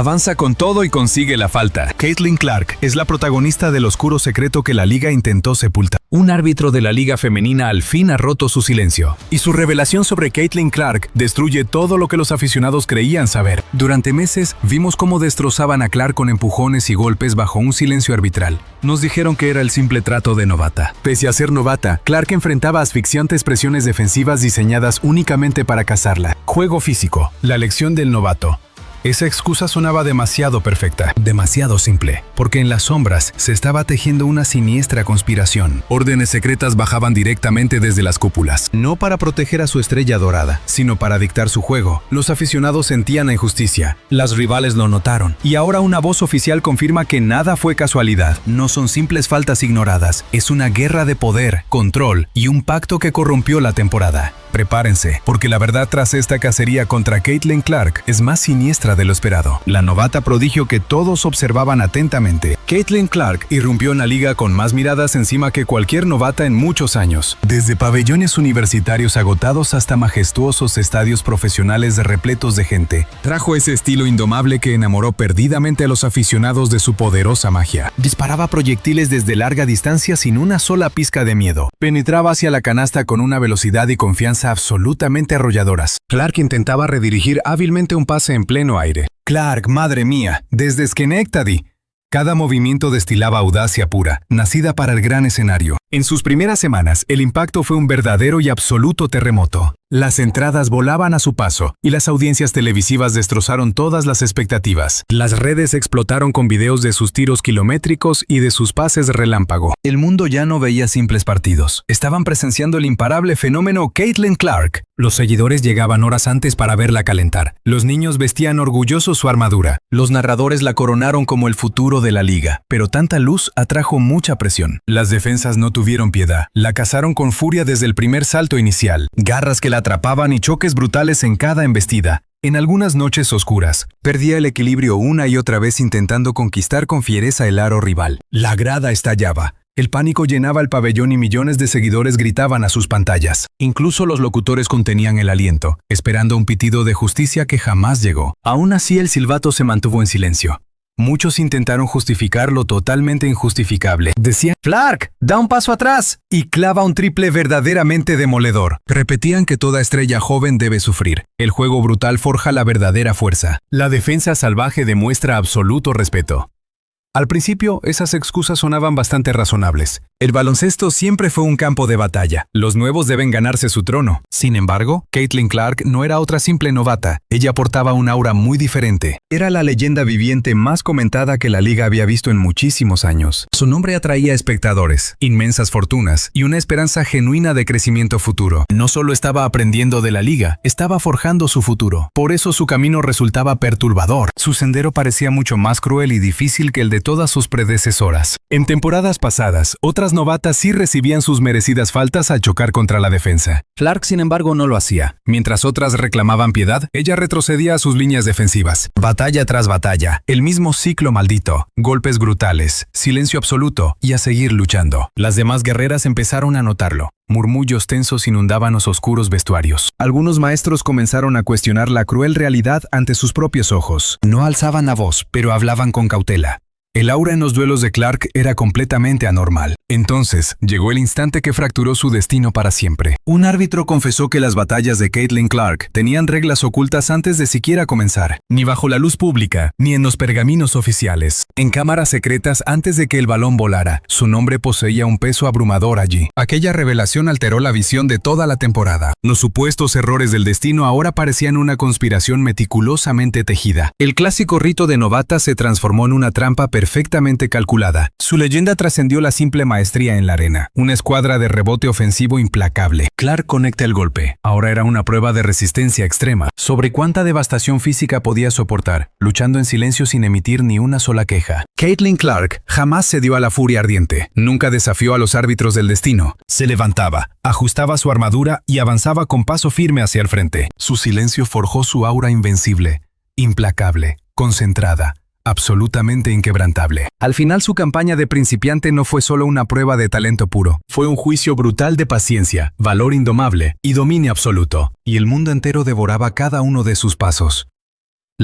Avanza con todo y consigue la falta. Caitlin Clark es la protagonista del oscuro secreto que la liga intentó sepultar. Un árbitro de la liga femenina al fin ha roto su silencio. Y su revelación sobre Caitlin Clark destruye todo lo que los aficionados creían saber. Durante meses vimos cómo destrozaban a Clark con empujones y golpes bajo un silencio arbitral. Nos dijeron que era el simple trato de novata. Pese a ser novata, Clark enfrentaba asfixiantes presiones defensivas diseñadas únicamente para cazarla. Juego físico, la lección del novato. Esa excusa sonaba demasiado perfecta, demasiado simple, porque en las sombras se estaba tejiendo una siniestra conspiración. Órdenes secretas bajaban directamente desde las cúpulas, no para proteger a su estrella dorada, sino para dictar su juego. Los aficionados sentían la injusticia, las rivales lo notaron, y ahora una voz oficial confirma que nada fue casualidad. No son simples faltas ignoradas, es una guerra de poder, control y un pacto que corrompió la temporada. Prepárense, porque la verdad tras esta cacería contra Caitlin Clark es más siniestra de lo esperado. La novata prodigio que todos observaban atentamente. Caitlin Clark irrumpió en la liga con más miradas encima que cualquier novata en muchos años. Desde pabellones universitarios agotados hasta majestuosos estadios profesionales repletos de gente. Trajo ese estilo indomable que enamoró perdidamente a los aficionados de su poderosa magia. Disparaba proyectiles desde larga distancia sin una sola pizca de miedo. Penetraba hacia la canasta con una velocidad y confianza absolutamente arrolladoras. Clark intentaba redirigir hábilmente un pase en pleno aire. Clark, madre mía, desde Schenectady. Cada movimiento destilaba audacia pura, nacida para el gran escenario. En sus primeras semanas, el impacto fue un verdadero y absoluto terremoto. Las entradas volaban a su paso, y las audiencias televisivas destrozaron todas las expectativas. Las redes explotaron con videos de sus tiros kilométricos y de sus pases relámpago. El mundo ya no veía simples partidos. Estaban presenciando el imparable fenómeno Caitlin Clark. Los seguidores llegaban horas antes para verla calentar. Los niños vestían orgullosos su armadura. Los narradores la coronaron como el futuro de la liga. Pero tanta luz atrajo mucha presión. Las defensas no tuvieron piedad. La cazaron con furia desde el primer salto inicial. Garras que la atrapaban y choques brutales en cada embestida. En algunas noches oscuras, perdía el equilibrio una y otra vez intentando conquistar con fiereza el aro rival. La grada estallaba. El pánico llenaba el pabellón y millones de seguidores gritaban a sus pantallas. Incluso los locutores contenían el aliento, esperando un pitido de justicia que jamás llegó. Aún así, el silbato se mantuvo en silencio. Muchos intentaron justificar lo totalmente injustificable. Decían, Clark, da un paso atrás y clava un triple verdaderamente demoledor. Repetían que toda estrella joven debe sufrir. El juego brutal forja la verdadera fuerza. La defensa salvaje demuestra absoluto respeto. Al principio, esas excusas sonaban bastante razonables. El baloncesto siempre fue un campo de batalla. Los nuevos deben ganarse su trono. Sin embargo, Caitlin Clark no era otra simple novata. Ella portaba un aura muy diferente. Era la leyenda viviente más comentada que la liga había visto en muchísimos años. Su nombre atraía espectadores, inmensas fortunas y una esperanza genuina de crecimiento futuro. No solo estaba aprendiendo de la liga, estaba forjando su futuro. Por eso su camino resultaba perturbador. Su sendero parecía mucho más cruel y difícil que el de todas sus predecesoras. En temporadas pasadas, otras novatas sí recibían sus merecidas faltas al chocar contra la defensa. Clark, sin embargo, no lo hacía. Mientras otras reclamaban piedad, ella retrocedía a sus líneas defensivas. Batalla tras batalla, el mismo ciclo maldito, golpes brutales, silencio absoluto y a seguir luchando. Las demás guerreras empezaron a notarlo. Murmullos tensos inundaban los oscuros vestuarios. Algunos maestros comenzaron a cuestionar la cruel realidad ante sus propios ojos. No alzaban la voz, pero hablaban con cautela. El aura en los duelos de Clark era completamente anormal. Entonces, llegó el instante que fracturó su destino para siempre. Un árbitro confesó que las batallas de Caitlin Clark tenían reglas ocultas antes de siquiera comenzar, ni bajo la luz pública, ni en los pergaminos oficiales. En cámaras secretas antes de que el balón volara, su nombre poseía un peso abrumador allí. Aquella revelación alteró la visión de toda la temporada. Los supuestos errores del destino ahora parecían una conspiración meticulosamente tejida. El clásico rito de novata se transformó en una trampa perfectamente calculada. Su leyenda trascendió la simple maestría en la arena. Una escuadra de rebote ofensivo implacable. Clark conecta el golpe. Ahora era una prueba de resistencia extrema. Sobre cuánta devastación física podía soportar, luchando en silencio sin emitir ni una sola queja. Caitlin Clark jamás cedió a la furia ardiente. Nunca desafió a los árbitros del destino. Se levantaba, ajustaba su armadura y avanzaba con paso firme hacia el frente. Su silencio forjó su aura invencible, implacable, concentrada, absolutamente inquebrantable. Al final, su campaña de principiante no fue solo una prueba de talento puro. Fue un juicio brutal de paciencia, valor indomable y dominio absoluto. Y el mundo entero devoraba cada uno de sus pasos.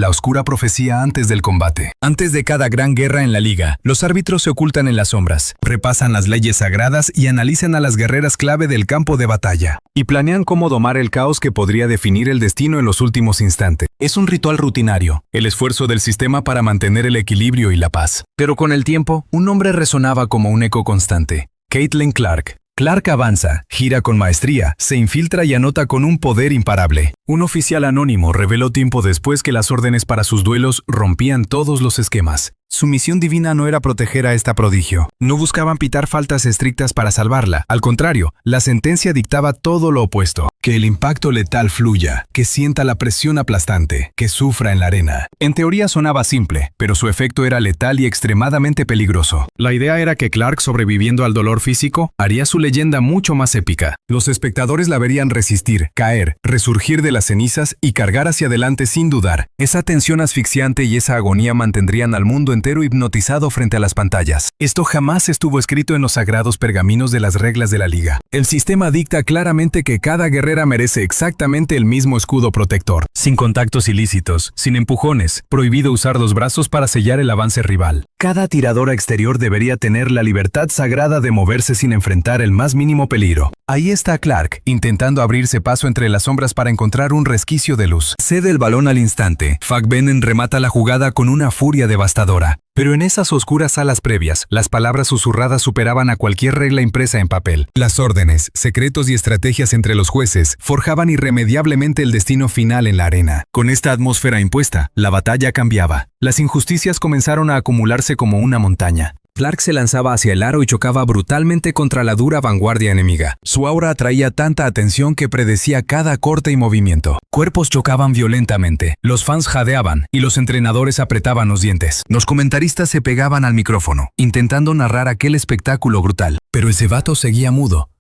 la oscura profecía antes del combate. Antes de cada gran guerra en la liga, los árbitros se ocultan en las sombras, repasan las leyes sagradas y analizan a las guerreras clave del campo de batalla. Y planean cómo domar el caos que podría definir el destino en los últimos instantes. Es un ritual rutinario, el esfuerzo del sistema para mantener el equilibrio y la paz. Pero con el tiempo, un nombre resonaba como un eco constante: Caitlin Clark. Clark avanza, gira con maestría, se infiltra y anota con un poder imparable. Un oficial anónimo reveló tiempo después que las órdenes para sus duelos rompían todos los esquemas. Su misión divina no era proteger a esta prodigio. No buscaban pitar faltas estrictas para salvarla. Al contrario, la sentencia dictaba todo lo opuesto. Que el impacto letal fluya, que sienta la presión aplastante, que sufra en la arena. En teoría sonaba simple, pero su efecto era letal y extremadamente peligroso. La idea era que Clark, sobreviviendo al dolor físico, haría su leyenda mucho más épica. Los espectadores la verían resistir, caer, resurgir de las cenizas y cargar hacia adelante sin dudar. Esa tensión asfixiante y esa agonía mantendrían al mundo entero hipnotizado frente a las pantallas. Esto jamás estuvo escrito en los sagrados pergaminos de las reglas de la liga. El sistema dicta claramente que cada guerrera merece exactamente el mismo escudo protector. Sin contactos ilícitos, sin empujones, prohibido usar los brazos para sellar el avance rival. Cada tiradora exterior debería tener la libertad sagrada de moverse sin enfrentar el más mínimo peligro. Ahí está Clark, intentando abrirse paso entre las sombras para encontrar un resquicio de luz. Cede el balón al instante. Fagbennen remata la jugada con una furia devastadora. Pero en esas oscuras salas previas, las palabras susurradas superaban a cualquier regla impresa en papel. Las órdenes, secretos y estrategias entre los jueces forjaban irremediablemente el destino final en la arena. Con esta atmósfera impuesta, la batalla cambiaba. Las injusticias comenzaron a acumularse como una montaña. Clark se lanzaba hacia el aro y chocaba brutalmente contra la dura vanguardia enemiga. Su aura atraía tanta atención que predecía cada corte y movimiento. Cuerpos chocaban violentamente, los fans jadeaban y los entrenadores apretaban los dientes. Los comentaristas se pegaban al micrófono, intentando narrar aquel espectáculo brutal. Pero ese vato seguía mudo.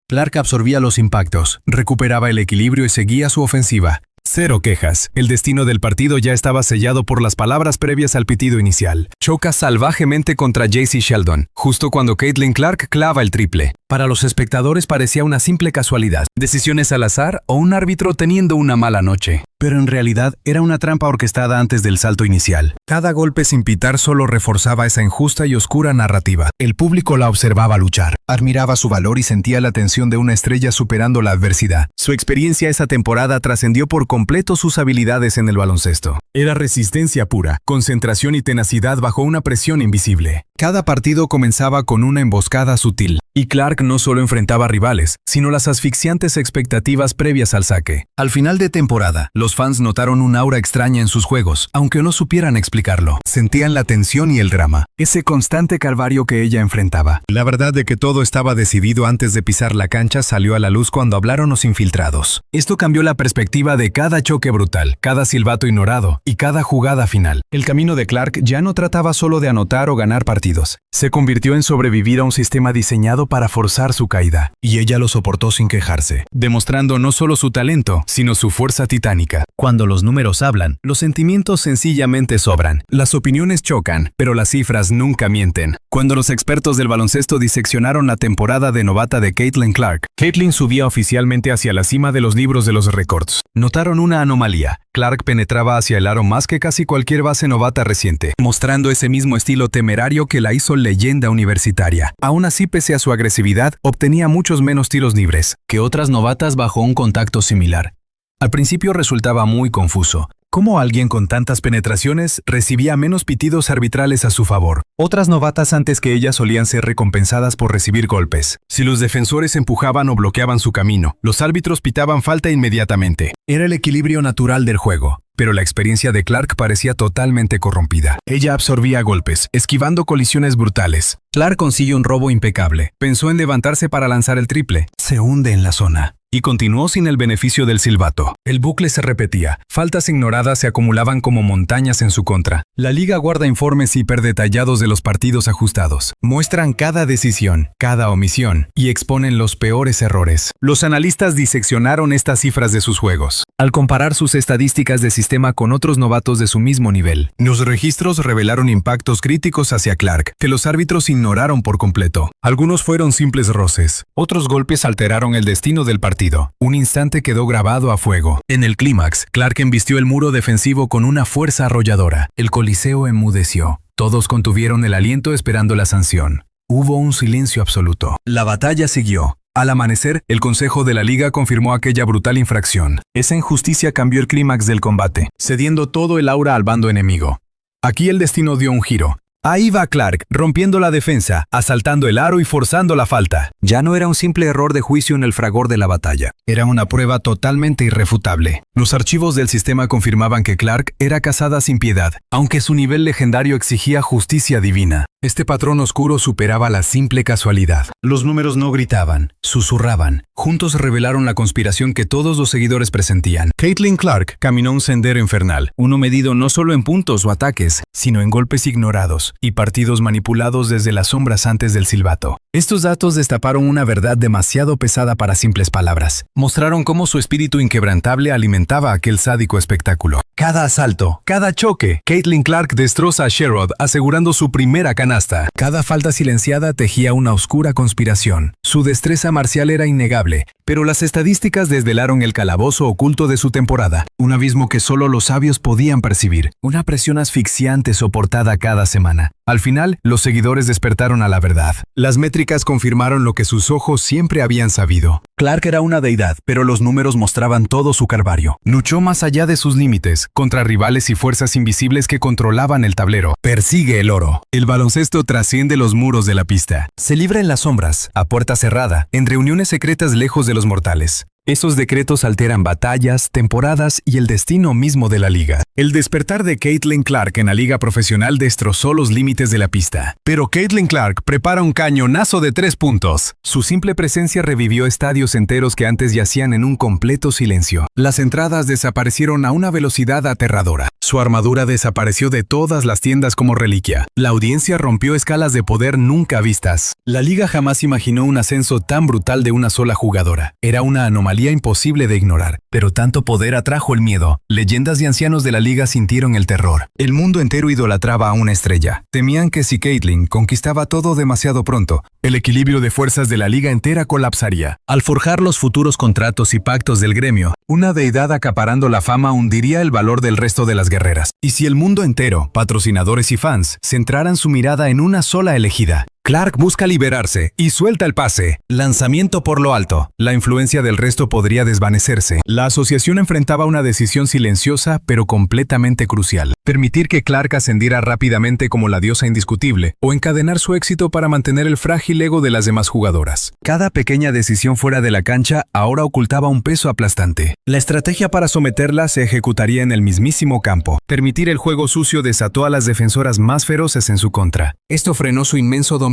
Clark absorbía los impactos, recuperaba el equilibrio y seguía su ofensiva. Cero quejas. El destino del partido ya estaba sellado por las palabras previas al pitido inicial. Choca salvajemente contra J.C. Sheldon, justo cuando Caitlin Clark clava el triple. Para los espectadores parecía una simple casualidad, decisiones al azar o un árbitro teniendo una mala noche. Pero en realidad era una trampa orquestada antes del salto inicial. Cada golpe sin pitar solo reforzaba esa injusta y oscura narrativa. El público la observaba luchar, admiraba su valor y sentía la tensión de una estrella superando la adversidad. Su experiencia esa temporada trascendió por completo sus habilidades en el baloncesto. Era resistencia pura, concentración y tenacidad bajo una presión invisible. Cada partido comenzaba con una emboscada sutil. Y Clark no solo enfrentaba rivales, sino las asfixiantes expectativas previas al saque. Al final de temporada, los fans notaron un aura extraña en sus juegos, aunque no supieran explicarlo. Sentían la tensión y el drama, ese constante calvario que ella enfrentaba. La verdad de que todo estaba decidido antes de pisar la cancha salió a la luz cuando hablaron los infiltrados. Esto cambió la perspectiva de cada choque brutal, cada silbato ignorado y cada jugada final. El camino de Clark ya no trataba solo de anotar o ganar partidos. Se convirtió en sobrevivir a un sistema diseñado para forzar su caída, y ella lo soportó sin quejarse, demostrando no solo su talento, sino su fuerza titánica. Cuando los números hablan, los sentimientos sencillamente sobran. Las opiniones chocan, pero las cifras nunca mienten. Cuando los expertos del baloncesto diseccionaron la temporada de novata de Caitlin Clark, Caitlin subía oficialmente hacia la cima de los libros de los récords. Notaron una anomalía. Clark penetraba hacia el aro más que casi cualquier base novata reciente, mostrando ese mismo estilo temerario que la hizo leyenda universitaria. Aún así, pese a su agresividad, obtenía muchos menos tiros libres que otras novatas bajo un contacto similar. Al principio resultaba muy confuso. ¿Cómo alguien con tantas penetraciones recibía menos pitidos arbitrales a su favor? Otras novatas antes que ella solían ser recompensadas por recibir golpes. Si los defensores empujaban o bloqueaban su camino, los árbitros pitaban falta inmediatamente. Era el equilibrio natural del juego. Pero la experiencia de Clark parecía totalmente corrompida. Ella absorbía golpes, esquivando colisiones brutales. Clark consigue un robo impecable. Pensó en levantarse para lanzar el triple. Se hunde en la zona. Y continuó sin el beneficio del silbato. El bucle se repetía. Faltas ignoradas se acumulaban como montañas en su contra. La liga guarda informes hiperdetallados de los partidos ajustados. Muestran cada decisión, cada omisión y exponen los peores errores. Los analistas diseccionaron estas cifras de sus juegos, al comparar sus estadísticas de sistema con otros novatos de su mismo nivel. Los registros revelaron impactos críticos hacia Clark, que los árbitros ignoraron por completo. Algunos fueron simples roces, otros golpes alteraron el destino del partido. Un instante quedó grabado a fuego. En el clímax, Clark embistió el muro defensivo con una fuerza arrolladora. El coliseo enmudeció. Todos contuvieron el aliento esperando la sanción. Hubo un silencio absoluto. La batalla siguió. Al amanecer, el Consejo de la Liga confirmó aquella brutal infracción. Esa injusticia cambió el clímax del combate, cediendo todo el aura al bando enemigo. Aquí el destino dio un giro. Ahí va Clark, rompiendo la defensa, asaltando el aro y forzando la falta. Ya no era un simple error de juicio en el fragor de la batalla. Era una prueba totalmente irrefutable. Los archivos del sistema confirmaban que Clark era cazada sin piedad, aunque su nivel legendario exigía justicia divina. Este patrón oscuro superaba la simple casualidad. Los números no gritaban, susurraban. Juntos revelaron la conspiración que todos los seguidores presentían. Caitlin Clark caminó un sendero infernal, uno medido no solo en puntos o ataques, sino en golpes ignorados y partidos manipulados desde las sombras antes del silbato. Estos datos destaparon una verdad demasiado pesada para simples palabras. Mostraron cómo su espíritu inquebrantable alimentaba aquel sádico espectáculo. Cada asalto, cada choque, Caitlin Clark destroza a Sherrod asegurando su primera canasta. Cada falta silenciada tejía una oscura conspiración. Su destreza marcial era innegable, pero las estadísticas desvelaron el calabozo oculto de su temporada. Un abismo que solo los sabios podían percibir. Una presión asfixiante soportada cada semana. Al final, los seguidores despertaron a la verdad. Las métricas confirmaron lo que sus ojos siempre habían sabido. Clark era una deidad, pero los números mostraban todo su calvario. Luchó más allá de sus límites, contra rivales y fuerzas invisibles que controlaban el tablero. Persigue el oro. El baloncesto trasciende los muros de la pista. Se libra en las sombras, a puerta cerrada, en reuniones secretas lejos de los mortales. Esos decretos alteran batallas, temporadas y el destino mismo de la liga. El despertar de Caitlin Clark en la liga profesional destrozó los límites de la pista. Pero Caitlin Clark prepara un cañonazo de 3 puntos. Su simple presencia revivió estadios enteros que antes yacían en un completo silencio. Las entradas desaparecieron a una velocidad aterradora. Su armadura desapareció de todas las tiendas como reliquia. La audiencia rompió escalas de poder nunca vistas. La liga jamás imaginó un ascenso tan brutal de una sola jugadora. Era una anomalía imposible de ignorar, pero tanto poder atrajo el miedo. Leyendas y ancianos de la liga sintieron el terror. El mundo entero idolatraba a una estrella. Temían que si Caitlin conquistaba todo demasiado pronto, el equilibrio de fuerzas de la liga entera colapsaría. Al forjar los futuros contratos y pactos del gremio, una deidad acaparando la fama hundiría el valor del resto de las guerreras. Y si el mundo entero, patrocinadores y fans, centraran su mirada en una sola elegida, Clark busca liberarse y suelta el pase. Lanzamiento por lo alto. La influencia del resto podría desvanecerse. La asociación enfrentaba una decisión silenciosa pero completamente crucial. Permitir que Clark ascendiera rápidamente como la diosa indiscutible o encadenar su éxito para mantener el frágil ego de las demás jugadoras. Cada pequeña decisión fuera de la cancha ahora ocultaba un peso aplastante. La estrategia para someterla se ejecutaría en el mismísimo campo. Permitir el juego sucio desató a las defensoras más feroces en su contra. Esto frenó su inmenso dominio.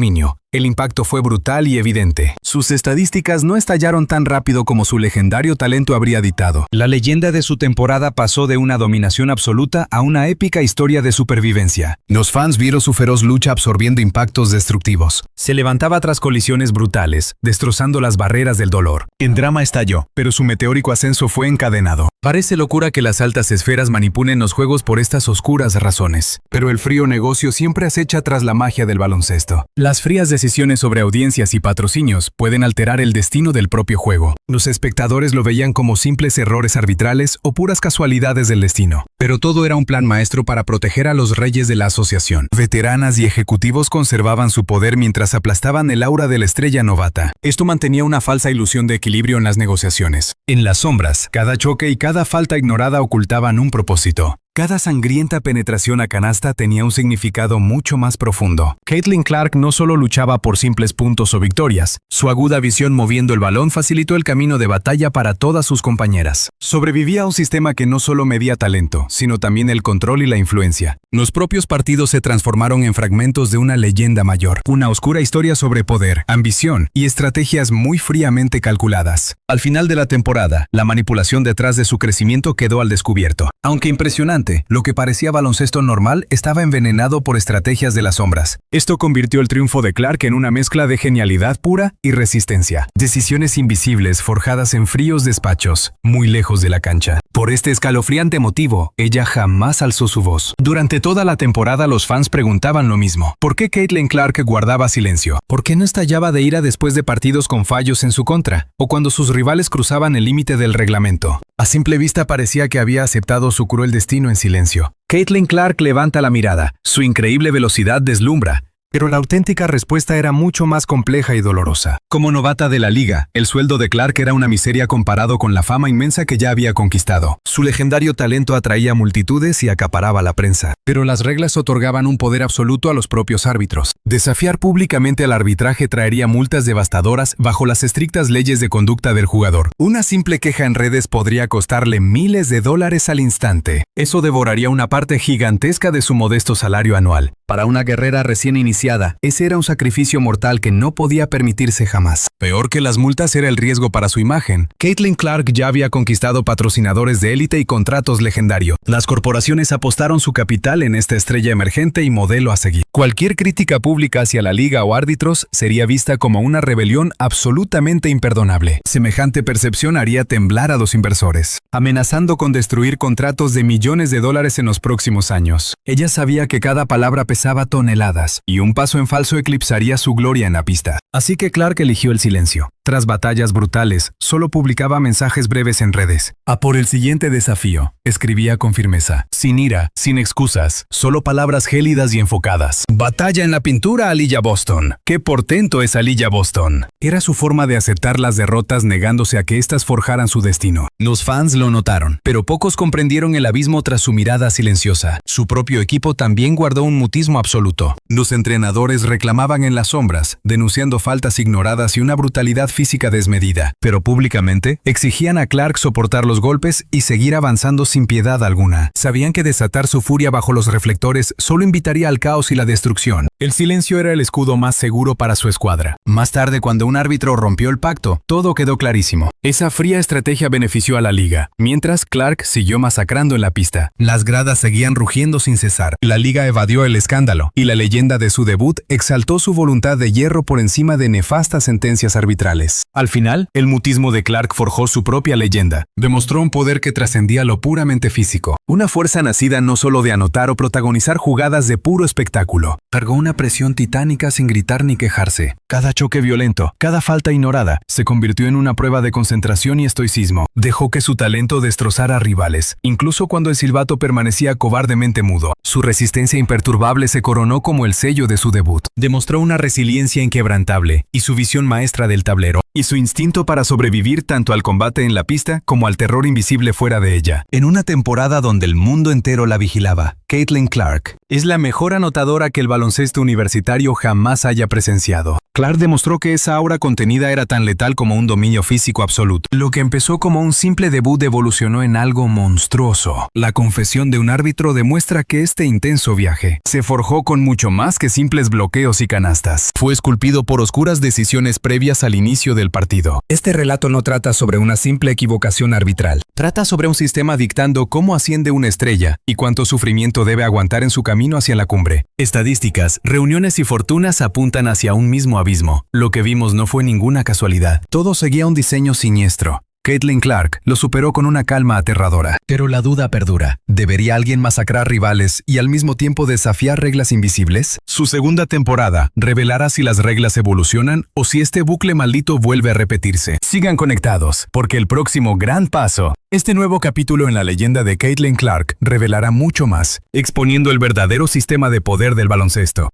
El impacto fue brutal y evidente. Sus estadísticas no estallaron tan rápido como su legendario talento habría dictado. La leyenda de su temporada pasó de una dominación absoluta a una épica historia de supervivencia. Los fans vieron su feroz lucha absorbiendo impactos destructivos. Se levantaba tras colisiones brutales, destrozando las barreras del dolor. El drama estalló, pero su meteórico ascenso fue encadenado. Parece locura que las altas esferas manipulen los juegos por estas oscuras razones. Pero el frío negocio siempre acecha tras la magia del baloncesto. Las frías decisiones sobre audiencias y patrocinios pueden alterar el destino del propio juego. Los espectadores lo veían como simples errores arbitrales o puras casualidades del destino. Pero todo era un plan maestro para proteger a los reyes de la asociación. Veteranas y ejecutivos conservaban su poder mientras aplastaban el aura de la estrella novata. Esto mantenía una falsa ilusión de equilibrio en las negociaciones. En las sombras, cada choque y cada falta ignorada ocultaban un propósito. Cada sangrienta penetración a canasta tenía un significado mucho más profundo. Caitlin Clark no solo luchaba por simples puntos o victorias, su aguda visión moviendo el balón facilitó el camino de batalla para todas sus compañeras. Sobrevivía a un sistema que no solo medía talento, sino también el control y la influencia. Los propios partidos se transformaron en fragmentos de una leyenda mayor, una oscura historia sobre poder, ambición y estrategias muy fríamente calculadas. Al final de la temporada, la manipulación detrás de su crecimiento quedó al descubierto. Aunque impresionante, repente, lo que parecía baloncesto normal estaba envenenado por estrategias de las sombras. Esto convirtió el triunfo de Clark en una mezcla de genialidad pura y resistencia. Decisiones invisibles forjadas en fríos despachos, muy lejos de la cancha. Por este escalofriante motivo, ella jamás alzó su voz. Durante toda la temporada los fans preguntaban lo mismo. ¿Por qué Caitlin Clark guardaba silencio? ¿Por qué no estallaba de ira después de partidos con fallos en su contra? ¿O cuando sus rivales cruzaban el límite del reglamento? A simple vista parecía que había aceptado su cruel destino en silencio. Caitlin Clark levanta la mirada. Su increíble velocidad deslumbra. Pero la auténtica respuesta era mucho más compleja y dolorosa. Como novata de la liga, el sueldo de Clark era una miseria comparado con la fama inmensa que ya había conquistado. Su legendario talento atraía multitudes y acaparaba la prensa. Pero las reglas otorgaban un poder absoluto a los propios árbitros. Desafiar públicamente al arbitraje traería multas devastadoras bajo las estrictas leyes de conducta del jugador. Una simple queja en redes podría costarle miles de dólares al instante. Eso devoraría una parte gigantesca de su modesto salario anual. Para una guerrera recién iniciada, ese era un sacrificio mortal que no podía permitirse jamás. Peor que las multas era el riesgo para su imagen. Caitlin Clark ya había conquistado patrocinadores de élite y contratos legendarios. Las corporaciones apostaron su capital en esta estrella emergente y modelo a seguir. Cualquier crítica pública hacia la liga o árbitros sería vista como una rebelión absolutamente imperdonable. Semejante percepción haría temblar a los inversores, amenazando con destruir contratos de millones de dólares en los próximos años. Ella sabía que cada palabra pesaba toneladas, y un paso en falso eclipsaría su gloria en la pista. Así que Clark eligió el silencio. Tras batallas brutales, solo publicaba mensajes breves en redes. A por el siguiente desafío, escribía con firmeza, sin ira, sin excusas, solo palabras gélidas y enfocadas. Batalla en la pintura, Aliyah Boston. ¡Qué portento es Aliyah Boston! Era su forma de aceptar las derrotas negándose a que éstas forjaran su destino. Los fans lo notaron, pero pocos comprendieron el abismo tras su mirada silenciosa. Su propio equipo también guardó un mutismo absoluto. Los entrenadores reclamaban en las sombras, denunciando faltas ignoradas y una brutalidad física desmedida, pero públicamente exigían a Clark soportar los golpes y seguir avanzando sin piedad alguna. Sabían que desatar su furia bajo los reflectores solo invitaría al caos y la destrucción. El silencio era el escudo más seguro para su escuadra. Más tarde, cuando un árbitro rompió el pacto, todo quedó clarísimo. Esa fría estrategia benefició a la liga, mientras Clark siguió masacrando en la pista. Las gradas seguían rugiendo sin cesar. La liga evadió el escándalo, y la leyenda de su debut exaltó su voluntad de hierro por encima de nefastas sentencias arbitrales. Al final, el mutismo de Clark forjó su propia leyenda. Demostró un poder que trascendía lo puramente físico. Una fuerza nacida no solo de anotar o protagonizar jugadas de puro espectáculo. Cargó una presión titánica sin gritar ni quejarse. Cada choque violento, cada falta ignorada, se convirtió en una prueba de concentración y estoicismo. Dejó que su talento destrozara a rivales, incluso cuando el silbato permanecía cobardemente mudo. Su resistencia imperturbable se coronó como el sello de su debut. Demostró una resiliencia inquebrantable y su visión maestra del tablero, y su instinto para sobrevivir tanto al combate en la pista como al terror invisible fuera de ella. En una temporada donde el mundo entero la vigilaba, Caitlin Clark es la mejor anotadora que el baloncesto universitario jamás haya presenciado. Clark demostró que esa aura contenida era tan letal como un dominio físico absoluto. Lo que empezó como un simple debut evolucionó en algo monstruoso. La confesión de un árbitro demuestra que este intenso viaje se forjó con mucho más que simples bloqueos y canastas. Fue esculpido por oscuras decisiones previas al inicio del partido. Este relato no trata sobre una simple equivocación arbitral. Trata sobre un sistema dictando cómo asciende una estrella y cuánto sufrimiento debe aguantar en su camino hacia la cumbre. Estadísticas, reuniones y fortunas apuntan hacia un mismo abismo. Lo que vimos no fue ninguna casualidad. Todo seguía un diseño siniestro. Caitlin Clark lo superó con una calma aterradora. Pero la duda perdura. ¿Debería alguien masacrar rivales y al mismo tiempo desafiar reglas invisibles? Su segunda temporada revelará si las reglas evolucionan o si este bucle maldito vuelve a repetirse. Sigan conectados, porque el próximo gran paso, este nuevo capítulo en la leyenda de Caitlin Clark, revelará mucho más, exponiendo el verdadero sistema de poder del baloncesto.